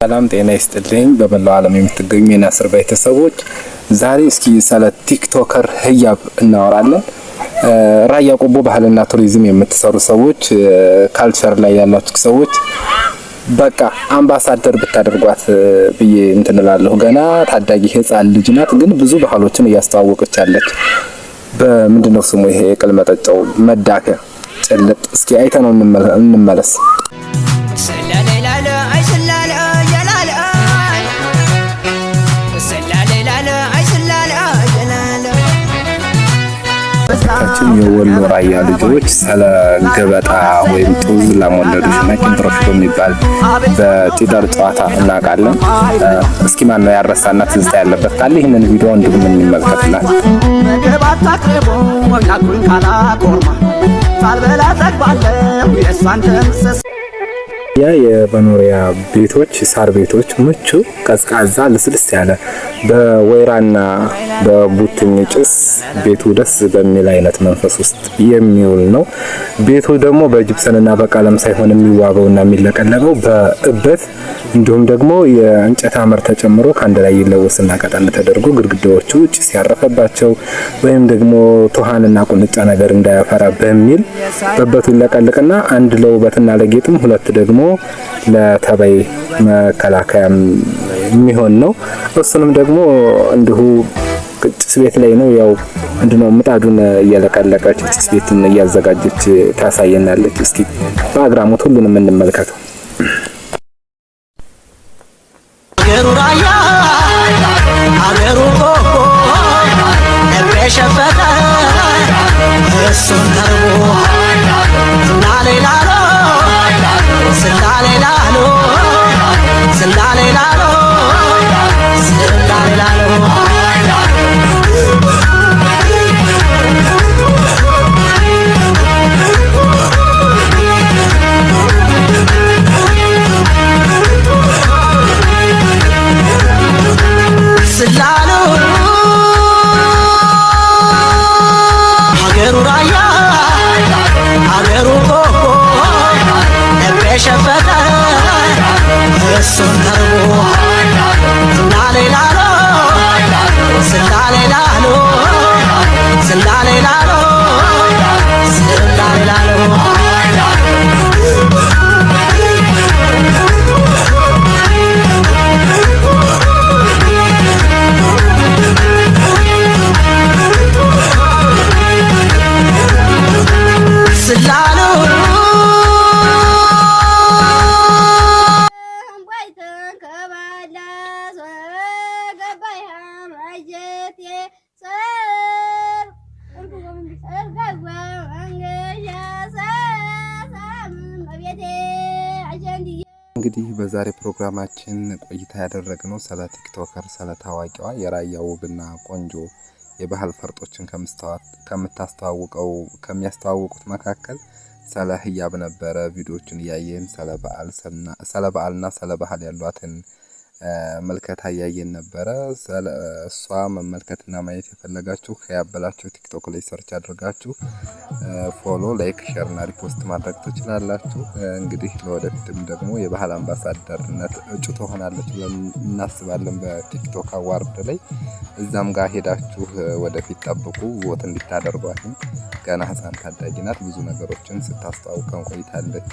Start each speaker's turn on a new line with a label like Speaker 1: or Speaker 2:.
Speaker 1: ሰላም ጤና ይስጥልኝ በመላው ዓለም የምትገኙ የናስር ቤተሰቦች ዛሬ እስኪ ስለ ቲክቶከር ህያብ እናወራለን። ራያ ቆቦ ባህልና ቱሪዝም የምትሰሩ ሰዎች ካልቸር ላይ ያላችሁ ሰዎች በቃ አምባሳደር ብታደርጓት ብዬ እንትንላለሁ። ገና ታዳጊ ህፃን ልጅ ናት፣ ግን ብዙ ባህሎችን እያስተዋወቀች ያለች በምንድነው ስሙ ይሄ ቅልመጠጫው መዳከ ጭልጥ እስኪ አይተነው እንመለስ። ታችን የወሎ ራያ ልጆች ስለ ገበጣ ወይም ጡዝ ለሞለዱሽ ማኪንትሮሽ በሚባል በጢደር ጨዋታ እናውቃለን። እስኪ ማን ነው ያረሳና ትዝታ ያለበት ካለ ይሄንን ቪዲዮ እንዲሁም እንመልከትላለን። ያ የመኖሪያ ቤቶች ሳር ቤቶች ምቹ ቀዝቃዛ ለስልስ ያለ በወይራና በቡትኝ ጭስ ቤቱ ደስ በሚል አይነት መንፈስ ውስጥ የሚውል ነው። ቤቱ ደግሞ በጅብሰንና በቀለም ሳይሆን የሚዋበውና የሚለቀለቀው በእበት እንዲሁም ደግሞ የእንጨት አመር ተጨምሮ ካንድ ላይ ይለወስና ቀጠን ተደርጎ ግድግዳዎቹ ጭስ ያረፈባቸው ወይም ደግሞ ቶሃንና ቁንጫ ነገር እንዳያፈራ በሚል በእበቱ ይለቀልቅና አንድ ለውበትና ለጌጥም ሁለት ደግሞ ለተባይ መከላከያም የሚሆን ነው። እሱንም ደግሞ እንዲሁ ጭስ ቤት ላይ ነው ያው እንድነው ምጣዱን እየለቀለቀች ጭስ ቤትን እያዘጋጀች ታሳየናለች። እስኪ በአግራሞት ሁሉንም እንመልከተው። አገሩ ራያ አገሩ ቆቦ ለበሸፈታ እሱን ተርቦ ስላሌላሎ ስላሌላሎ ስላሌላሎ ስላሌላሎ እንግዲህ በዛሬ ፕሮግራማችን ቆይታ ያደረግነው ስለ ቲክቶከር ስለ ታዋቂዋ የራያ ውብና ቆንጆ የባህል ፈርጦችን ከሚያስተዋውቁት መካከል ስለ ህያብ ነበረ። ቪዲዮዎችን ያየን ስለ በዓልና ስለ ባህል ያሏትን መልከታ ያየን ነበረ። ስለ እሷ መመልከትና ማየት የፈለጋችሁ ህያብ ብላችሁ ቲክቶክ ላይ ሰርች አድርጋችሁ ፎሎ፣ ላይክ፣ ሼር እና ሪፖስት ማድረግ ትችላላችሁ። እንግዲህ ለወደፊትም ደግሞ የባህል አምባሳደርነት እጩ ትሆናለች ብለን እናስባለን በቲክቶክ አዋርድ ላይ። እዛም ጋር ሄዳችሁ ወደፊት ጠብቁ፣ ቮት እንድታደርጓት። ገና ህፃን ታዳጊ ናት፣ ብዙ ነገሮችን ስታስተዋውቀን ቆይታለች።